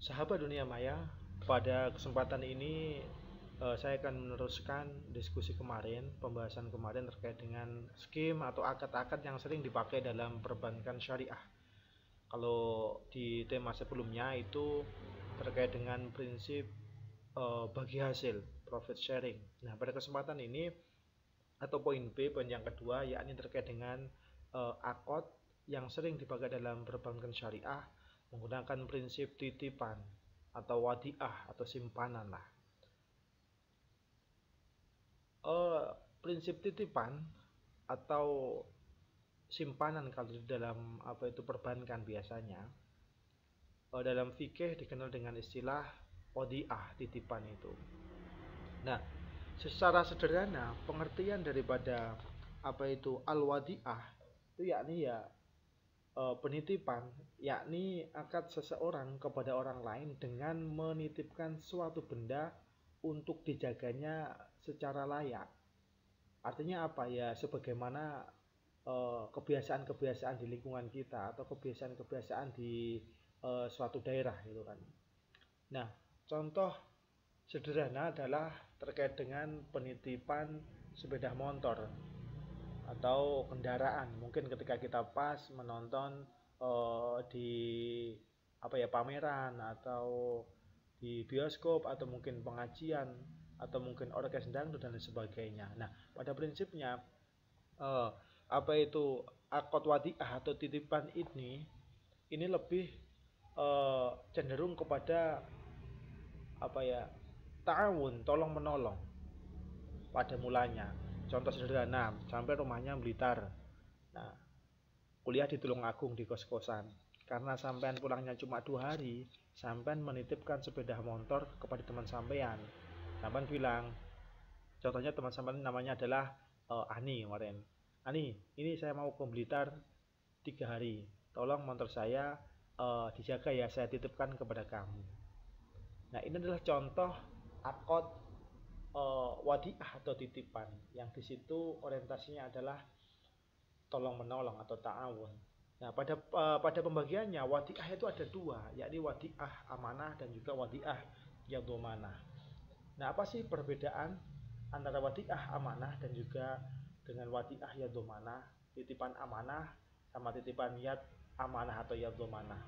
Sahabat dunia maya, pada kesempatan ini saya akan meneruskan diskusi kemarin, pembahasan kemarin terkait dengan skim atau akad-akad yang sering dipakai dalam perbankan syariah. Kalau di tema sebelumnya itu terkait dengan prinsip bagi hasil, profit sharing. Nah, pada kesempatan ini atau poin B, poin yang kedua, yakni terkait dengan akad yang sering dipakai dalam perbankan syariah menggunakan prinsip titipan atau wadiah atau simpanan lah. Prinsip titipan atau simpanan kalau di dalam perbankan biasanya dalam fikih dikenal dengan istilah wadiah, titipan itu. Nah, secara sederhana pengertian daripada al-wadiah itu yakni penitipan, yakni akad seseorang kepada orang lain dengan menitipkan suatu benda untuk dijaganya secara layak. Artinya apa ya? Sebagaimana kebiasaan-kebiasaan di lingkungan kita atau kebiasaan-kebiasaan di suatu daerah gitu kan. Nah, contoh sederhana adalah terkait dengan penitipan sepeda motor atau kendaraan. Mungkin ketika kita pas menonton di pameran atau di bioskop atau mungkin pengajian atau mungkin orkes dangdut dan sebagainya. Nah, pada prinsipnya eh, akad wadiah atau titipan ini lebih cenderung kepada ta'awun, tolong menolong pada mulanya. Contoh sederhana, sampai rumahnya Blitar. Nah, kuliah di Tulungagung di kos-kosan. Karena sampean pulangnya cuma 2 hari, sampean menitipkan sepeda motor kepada teman sampean. Sampean bilang, contohnya teman sampean namanya adalah Ani kemarin. Ani, ini saya mau ke Blitar 3 hari. Tolong motor saya dijaga ya, saya titipkan kepada kamu. Nah, ini adalah contoh akad wadiah atau titipan yang di situ orientasinya adalah tolong menolong atau ta'awun. Nah, pada pembagiannya wadiah itu ada 2, yakni wadiah amanah dan juga wadiah yadhomanah. Nah, apa sih perbedaan antara wadiah amanah dan juga dengan wadiah yadhomanah? Titipan amanah sama titipan yad amanah atau yadhomanah.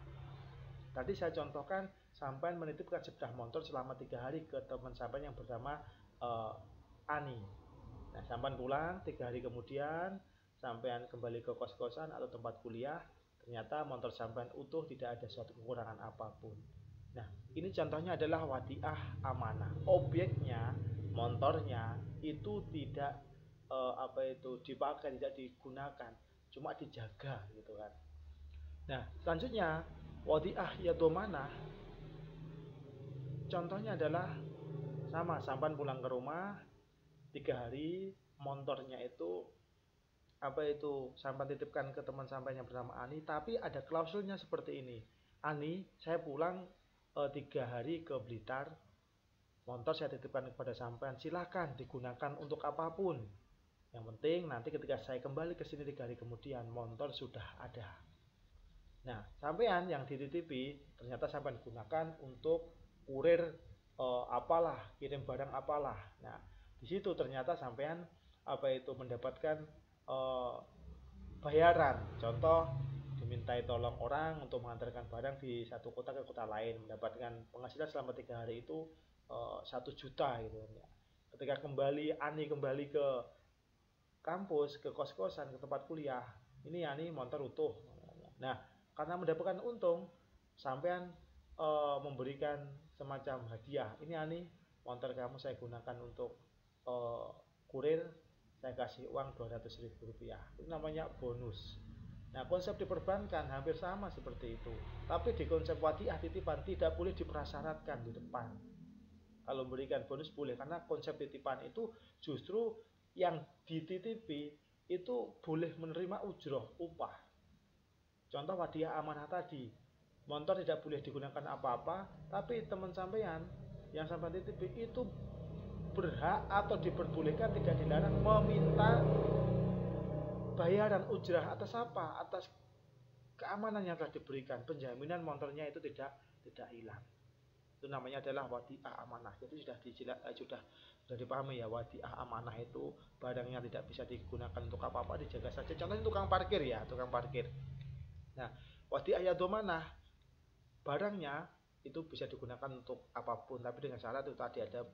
Tadi saya contohkan sampai menitipkan sepeda motor selama 3 hari ke teman sampai yang bernama Ani. Nah, sampai pulang 3 hari kemudian sampean kembali ke kos-kosan atau tempat kuliah, ternyata motor sampean utuh, tidak ada suatu kekurangan apapun. Nah, ini contohnya adalah wadiah amanah. Objeknya, motornya itu tidak dipakai, tidak digunakan, cuma dijaga gitu kan. Nah, selanjutnya wadiah yadhomanah. Contohnya adalah sama, sampan pulang ke rumah 3 hari, motornya itu sampan titipkan ke teman sampan yang bernama Ani, tapi ada klausulnya seperti ini. Ani, saya pulang 3 hari ke Blitar, motor saya titipkan kepada sampean, silahkan digunakan untuk apapun. Yang penting nanti ketika saya kembali ke sini 3 hari kemudian, motor sudah ada. Nah, sampean yang dititipi ternyata sampean gunakan untuk kurir apalah, kirim barang apalah. Nah, di situ ternyata sampean mendapatkan bayaran. Contoh, dimintai tolong orang untuk mengantarkan barang di satu kota ke kota lain, mendapatkan penghasilan selama 3 hari itu 1 juta gitu ya. Ketika Ani kembali ke kampus, ke kos-kosan, ke tempat kuliah, ini Ani motor utuh. Nah, karena mendapatkan untung, sampean memberikan semacam hadiah. Ini Ani, motor kamu saya gunakan untuk kurir, saya kasih uang 200.000 rupiah. Itu namanya bonus. Nah, konsep di perbankan hampir sama seperti itu. Tapi di konsep wadiah titipan tidak boleh dipersyaratkan di depan. Kalau memberikan bonus boleh, karena konsep titipan itu justru yang dititipi itu boleh menerima ujroh, upah. Contoh wadiah amanah tadi, motor tidak boleh digunakan apa-apa, tapi teman sampean yang sampean titipi itu berhak atau diperbolehkan, tidak dilarang, meminta bayaran ujrah atas apa? Atas keamanan yang telah diberikan, penjaminan motornya itu tidak hilang. Itu namanya adalah wadiah amanah. Jadi sudah dipahami ya, wadiah amanah itu barangnya tidak bisa digunakan untuk apa-apa, dijaga saja. Contohnya tukang parkir ya, tukang parkir. Nah, wadiah yadomanah, barangnya itu bisa digunakan untuk apapun, tapi dengan syarat itu tadi ada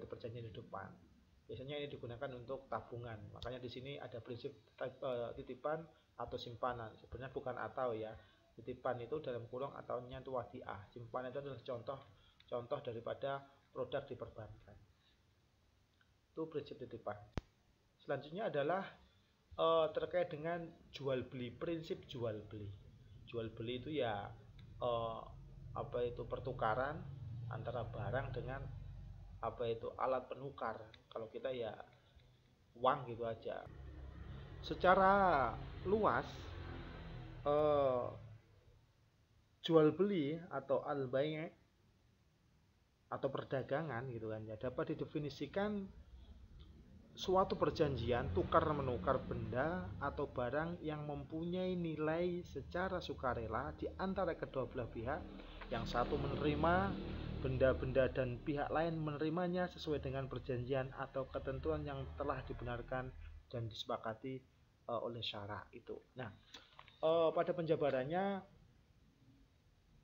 perjanjian di depan. Biasanya ini digunakan untuk tabungan. Makanya di sini ada prinsip titipan atau simpanan. Sebenarnya bukan atau ya. Titipan itu dalam kurung ataunya itu wadiah. Simpanan itu adalah contoh daripada produk di perbankan. Itu prinsip titipan. Selanjutnya adalah terkait dengan jual beli, prinsip jual beli. Jual beli itu ya pertukaran antara barang dengan alat penukar. Kalau kita ya uang gitu aja. Secara luas jual beli atau al-bai' atau perdagangan gitu kan ya, dapat didefinisikan suatu perjanjian tukar menukar benda atau barang yang mempunyai nilai secara sukarela di antara kedua belah pihak. Yang satu menerima benda-benda dan pihak lain menerimanya sesuai dengan perjanjian atau ketentuan yang telah dibenarkan dan disepakati oleh syara itu. Nah, pada penjabarannya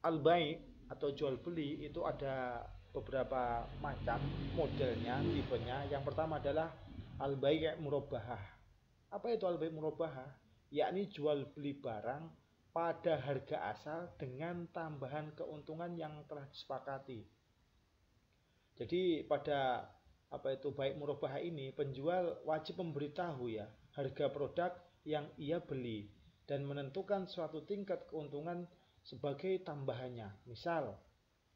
al-bai' atau jual beli itu ada beberapa macam modelnya, tipenya. Yang pertama adalah al-bai' murabbahah. Apa itu al-bai' murabbahah? Yakni jual beli barang pada harga asal dengan tambahan keuntungan yang telah disepakati. Jadi pada baik murabbahah ini, penjual wajib memberitahu ya harga produk yang ia beli dan menentukan suatu tingkat keuntungan sebagai tambahannya. Misal,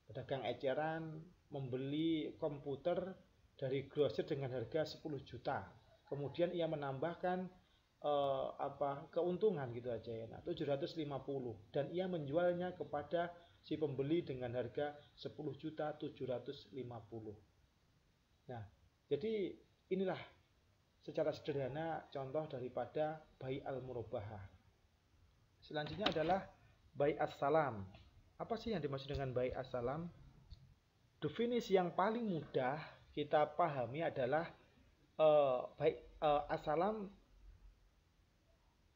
pedagang eceran membeli komputer dari grosir dengan harga 10 juta. Kemudian ia menambahkan keuntungan gitu aja ya. Nah, 750 dan ia menjualnya kepada si pembeli dengan harga 10.750. Nah, jadi inilah secara sederhana contoh daripada bai' al-murabbahah. Selanjutnya adalah bai' as-salam. Apa sih yang dimaksud dengan bai' as-salam? Definisi yang paling mudah kita pahami adalah bai' as-salam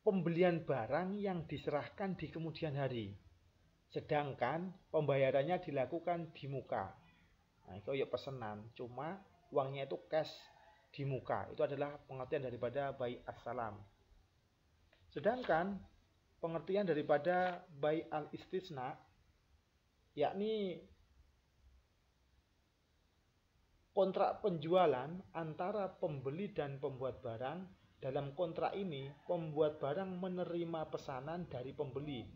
pembelian barang yang diserahkan di kemudian hari, sedangkan pembayarannya dilakukan di muka. Nah, itu ya pesanan, cuma uangnya itu cash di muka. Itu adalah pengertian daripada bai' as-salam. Sedangkan pengertian daripada bai' al-istisna, yakni kontrak penjualan antara pembeli dan pembuat barang. Dalam kontrak ini, pembuat barang menerima pesanan dari pembeli.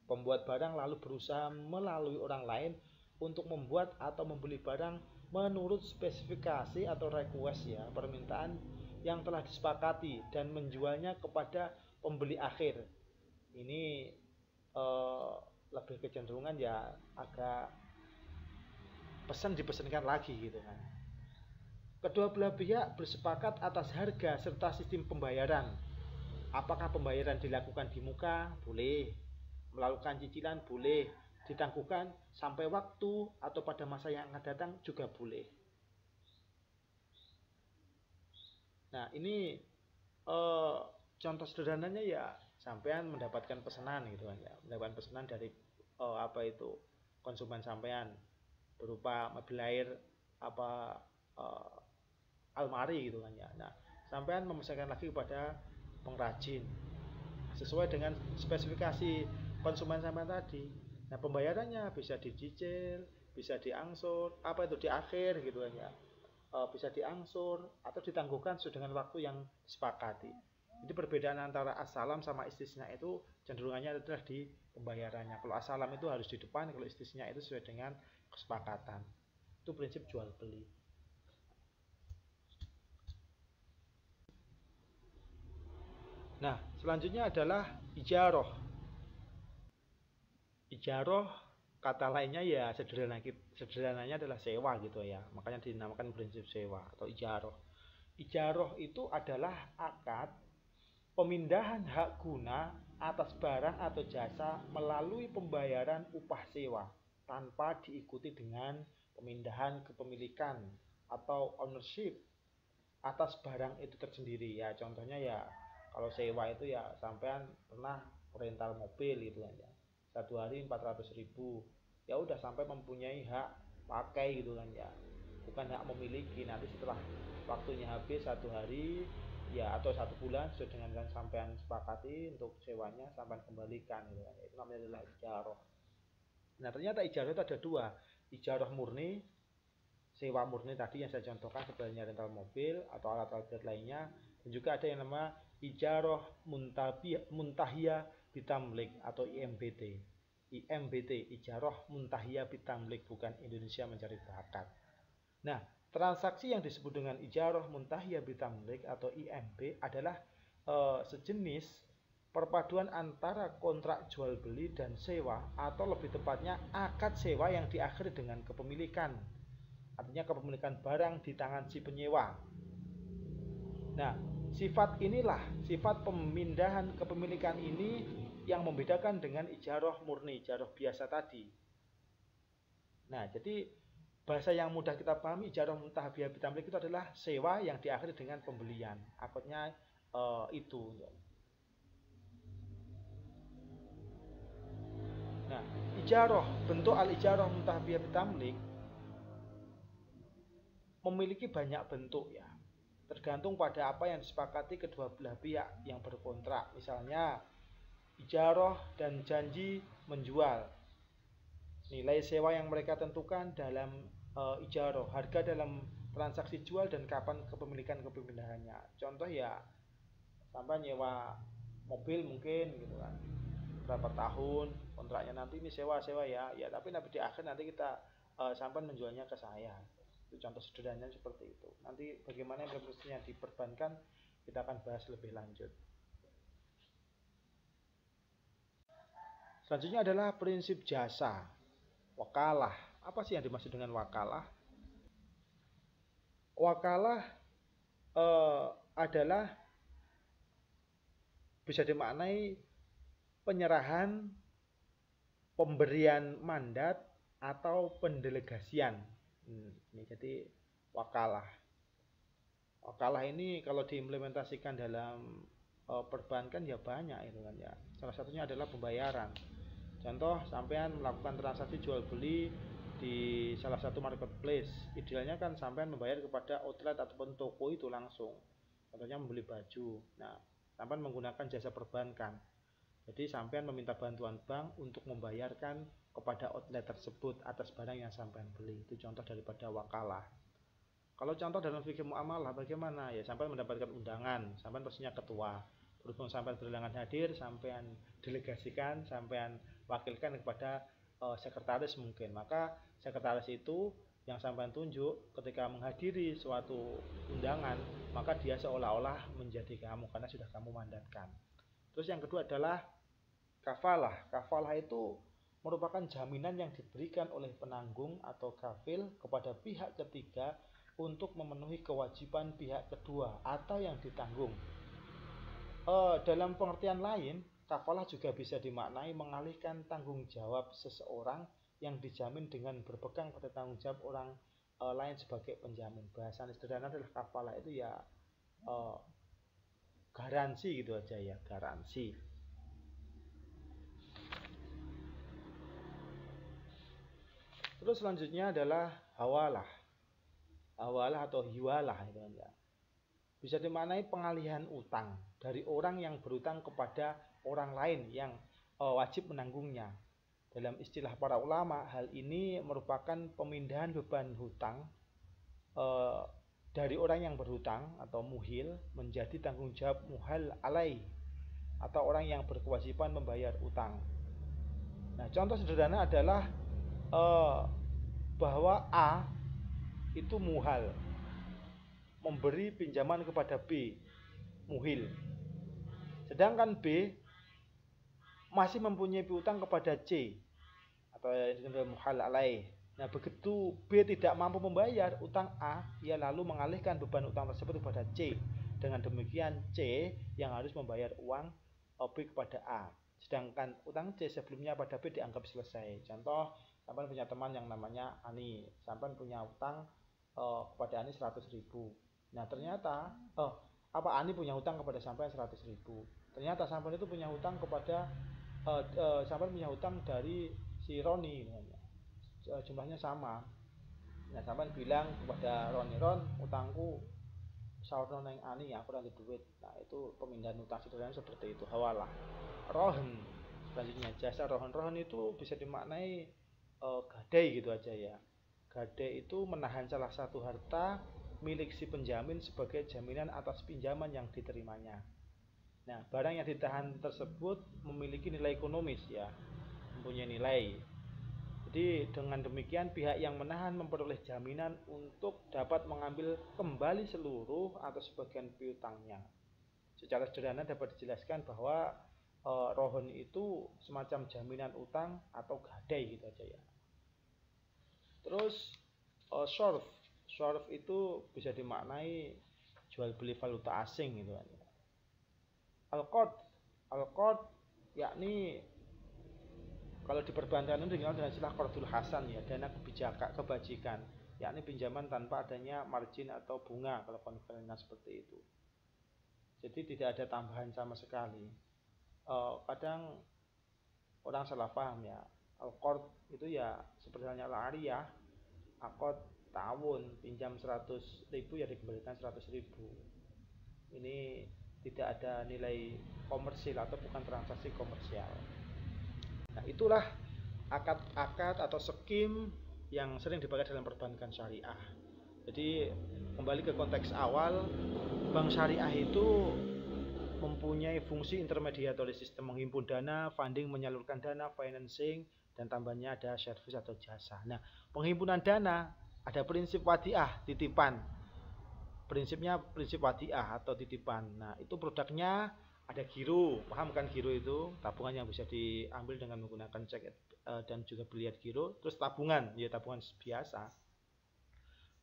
Pembuat barang lalu berusaha melalui orang lain untuk membuat atau membeli barang menurut spesifikasi atau request ya, permintaan yang telah disepakati dan menjualnya kepada pembeli akhir. Ini lebih kecenderungan ya agak dipesankan lagi gitu kan. Kedua belah pihak bersepakat atas harga serta sistem pembayaran. Apakah pembayaran dilakukan di muka? Boleh. Melakukan cicilan? Boleh. Ditangguhkan sampai waktu atau pada masa yang akan datang juga boleh. Nah, ini contoh sederhananya ya, sampean mendapatkan pesanan gitu kan ya. Mendapatkan pesanan dari konsumen sampean berupa mobil air almari gitu kan ya. Nah, sampean memesankan lagi kepada pengrajin sesuai dengan spesifikasi konsumen sampean tadi. Nah, pembayarannya bisa dicicil, bisa diangsur, di akhir gitu kan ya. Bisa diangsur atau ditangguhkan sesuai dengan waktu yang disepakati. Jadi perbedaan antara as-salam sama istisna itu cenderungannya adalah di pembayarannya. Kalau as-salam itu harus di depan, kalau istisna itu sesuai dengan kesepakatan. Itu prinsip jual beli. Nah, selanjutnya adalah ijaroh. Ijaroh kata lainnya ya sederhananya adalah sewa gitu ya. Makanya dinamakan prinsip sewa atau ijaroh. Ijaroh itu adalah akad pemindahan hak guna atas barang atau jasa melalui pembayaran upah sewa. tanpa diikuti dengan pemindahan kepemilikan atau ownership atas barang itu tersendiri. Ya contohnya ya kalau sewa itu ya sampean pernah rental mobil gitu kan ya, 1 hari 400.000, ya udah sampai mempunyai hak pakai gitu kan ya, bukan hak memiliki. Nanti setelah waktunya habis 1 hari ya atau 1 bulan sesuai dengan yang sampean sepakati untuk sewanya, sampean kembalikan gitu kan. Itu namanya adalah ijarah. Nah ternyata ijarah itu ada dua, ijarah murni, sewa murni tadi yang saya contohkan sebenarnya rental mobil atau alat-alat lainnya, dan juga ada yang nama ijarah muntahiyah bitamlik atau IMBT. IMBT, ijarah muntahiyah bitamlik, bukan Indonesia mencari bakat. Nah, transaksi yang disebut dengan ijarah muntahiyah bitamlik atau IMB adalah sejenis perpaduan antara kontrak jual beli dan sewa, atau lebih tepatnya akad sewa yang diakhiri dengan kepemilikan. Artinya kepemilikan barang di tangan si penyewa. Nah, sifat pemindahan kepemilikan ini yang membedakan dengan ijarah murni, ijarah biasa tadi. Nah, jadi bahasa yang mudah kita pahami, ijarah muntahiyah bitamlik itu adalah sewa yang diakhiri dengan pembelian. Akadnya itu. Nah, ijarah, bentuk al-ijarah muntahiyah bitamlik memiliki banyak bentuk ya, tergantung pada apa yang disepakati kedua belah pihak yang berkontrak. Misalnya ijarah dan janji menjual, nilai sewa yang mereka tentukan dalam ijarah, harga dalam transaksi jual, dan kapan kepemilikan kepindahannya. Contoh ya sampai nyewa mobil mungkin gitu kan, berapa tahun kontraknya, nanti ini sewa ya tapi di akhir nanti kita sampai menjualnya ke saya. Itu contoh sederhananya seperti itu. Nanti bagaimana implementasinya di perbankan kita akan bahas lebih lanjut. Selanjutnya adalah prinsip jasa, wakalah. Apa sih yang dimaksud dengan wakalah? Wakalah adalah bisa dimaknai penyerahan, pemberian mandat, atau pendelegasian. Ini jadi wakalah. Wakalah ini kalau diimplementasikan dalam perbankan ya banyak itu kan ya. Salah satunya adalah pembayaran. Contoh, sampean melakukan transaksi jual beli di salah satu marketplace, idealnya kan sampean membayar kepada outlet ataupun toko itu langsung. Contohnya membeli baju. Nah, sampean menggunakan jasa perbankan. Jadi sampean meminta bantuan bank untuk membayarkan kepada outlet tersebut atas barang yang sampean beli. Itu contoh daripada wakalah. Kalau contoh dalam fikih muamalah bagaimana? Ya sampean mendapatkan undangan, sampean posisinya ketua. Berhubung sampean berhalangan hadir, sampean delegasikan, sampean wakilkan kepada sekretaris mungkin. Maka sekretaris itu yang sampean tunjuk ketika menghadiri suatu undangan, maka dia seolah-olah menjadi kamu karena sudah kamu mandatkan. Terus yang kedua adalah kafalah. Kafalah itu merupakan jaminan yang diberikan oleh penanggung atau kafil kepada pihak ketiga untuk memenuhi kewajiban pihak kedua atau yang ditanggung. Dalam pengertian lain, kafalah juga bisa dimaknai mengalihkan tanggung jawab seseorang yang dijamin dengan berpegang pada tanggung jawab orang lain sebagai penjamin. Bahasa sederhana adalah kafalah itu ya garansi gitu aja ya, garansi. Terus selanjutnya adalah hawalah. Hawalah atau hiwalah itu ya. Bisa dimaknai pengalihan utang dari orang yang berutang kepada orang lain yang wajib menanggungnya. Dalam istilah para ulama, hal ini merupakan pemindahan beban hutang dari orang yang berhutang atau muhil menjadi tanggung jawab muhal alai atau orang yang berkewajiban membayar utang. Nah, contoh sederhana adalah bahwa A itu muhal, memberi pinjaman kepada B, muhil. Sedangkan B masih mempunyai piutang kepada C atau muhal alaih. Nah, begitu B tidak mampu membayar utang A, ia lalu mengalihkan beban utang tersebut kepada C. Dengan demikian C yang harus membayar uang B kepada A. sedangkan utang C sebelumnya pada B dianggap selesai. Contoh, sampean punya teman yang namanya Ani, sampean punya utang kepada Ani 100.000. Nah ternyata Ani punya utang kepada sampean 100.000. Ternyata sampean itu punya utang kepada sampean punya utang dari si Roni, jumlahnya sama. Nah sampean bilang kepada Roni, Ron, utangku saurno neng Ani, aku lagi duit. Nah itu pemindahan utang sederhana seperti itu, hawalah. Rohen, selanjutnya jasa rohen itu bisa dimaknai gadai gitu aja ya. Gadai itu menahan salah satu harta milik si penjamin sebagai jaminan atas pinjaman yang diterimanya. Nah barang yang ditahan tersebut memiliki nilai ekonomis ya, mempunyai nilai. Jadi dengan demikian pihak yang menahan memperoleh jaminan untuk dapat mengambil kembali seluruh atau sebagian piutangnya. Secara sederhana dapat dijelaskan bahwa rohon itu semacam jaminan utang atau gadai gitu aja ya. Terus shorf itu bisa dimaknai jual beli valuta asing gitu kan. Al-qard yakni kalau di perbankan itu dikenal dengan istilah qardul hasan ya, dana kebajikan, yakni pinjaman tanpa adanya margin atau bunga kalau konvensional seperti itu. Jadi tidak ada tambahan sama sekali. Kadang orang salah paham ya. Al-qard itu ya seperti halnya al-ariyah, akad tahun pinjam 100.000 ya dikembalikan 100.000. Ini tidak ada nilai komersil atau bukan transaksi komersial. Nah, itulah akad-akad atau skim yang sering dipakai dalam perbankan syariah. Jadi kembali ke konteks awal, bank syariah itu mempunyai fungsi intermediator sistem menghimpun dana, funding, menyalurkan dana, financing, dan tambahnya ada service atau jasa. Nah, penghimpunan dana ada prinsip wadiah, titipan. Prinsipnya prinsip wadiah atau titipan. Nah, itu produknya ada giro, paham kan giro itu? Tabungan yang bisa diambil dengan menggunakan cek dan juga biliar giro. Terus tabungan, ya tabungan biasa.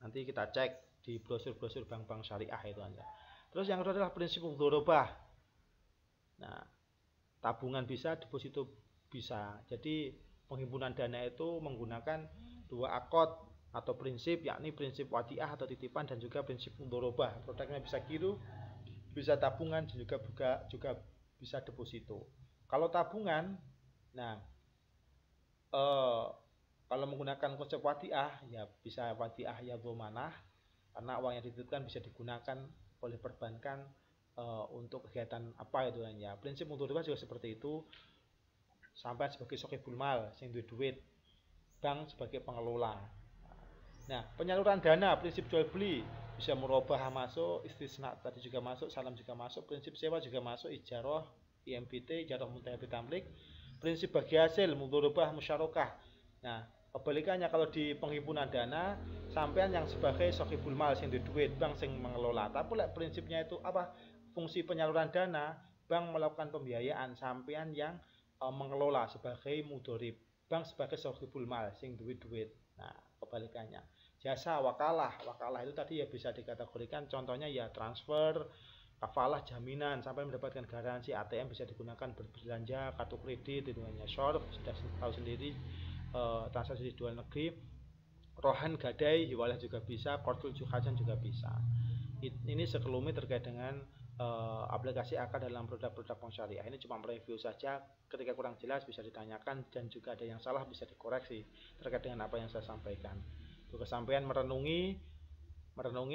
Nanti kita cek di brosur-brosur bank-bank syariah itu aja. Terus yang kedua adalah prinsip mudharabah. Nah, tabungan bisa, deposito bisa. Jadi penghimpunan dana itu menggunakan dua akad atau prinsip, yakni prinsip wadiah atau titipan dan juga prinsip mudharabah. Produknya bisa giro, bisa tabungan, dan juga bisa deposito. Kalau tabungan, nah kalau menggunakan konsep wadiah ya bisa wadiah ya dhamanah, karena uang yang dititipkan bisa digunakan oleh perbankan untuk kegiatan apa itu kan ya. Prinsip mudharabah juga seperti itu. Sampai sebagai sahibul mal, sing duwe duit, bank sebagai pengelola. Nah, penyaluran dana, prinsip jual beli bisa murabah masuk, istisna tadi juga masuk, salam juga masuk, prinsip sewa juga masuk, ijarah, IMBT, ijarah muntahabit tamlik, prinsip bagi hasil, mudharabah, musyarakah. Nah, kebalikannya kalau di penghimpunan dana, sampean yang sebagai sahibul mal sing duit, bank sing mengelola. Tapi prinsipnya itu apa? Fungsi penyaluran dana, bank melakukan pembiayaan, sampean yang mengelola sebagai mudharib, bank sebagai sahibul mal sing duit. Nah, kebalikannya. Jasa wakalah itu tadi ya bisa dikategorikan contohnya ya transfer, kafalah, jaminan sampai mendapatkan garansi. ATM bisa digunakan berbelanja, kartu kredit, hitungannya short sudah tahu sendiri, transaksi di luar negeri, rohan gadai, hiwalah juga bisa, qardul juhajan juga bisa. Ini sekelumit terkait dengan aplikasi akad dalam produk-produk bank syariah. Ini cuma review saja, ketika kurang jelas bisa ditanyakan dan juga ada yang salah bisa dikoreksi terkait dengan apa yang saya sampaikan. Kesampaian merenungi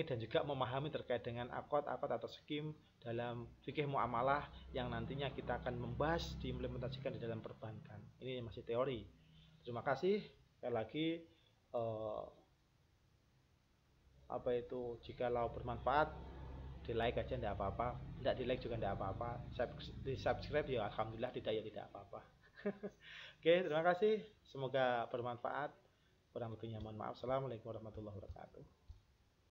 dan juga memahami terkait dengan akad-akad atau skim dalam fikih muamalah yang nantinya kita akan membahas diimplementasikan di dalam perbankan. Ini masih teori. Terima kasih. Sekali lagi jikalau bermanfaat di like aja tidak apa-apa, tidak di like juga tidak apa-apa, di subscribe ya alhamdulillah, tidak ya tidak apa-apa. Oke, terima kasih, semoga bermanfaat. Kurang lebihnya mohon maaf. Assalamualaikum warahmatullahi wabarakatuh.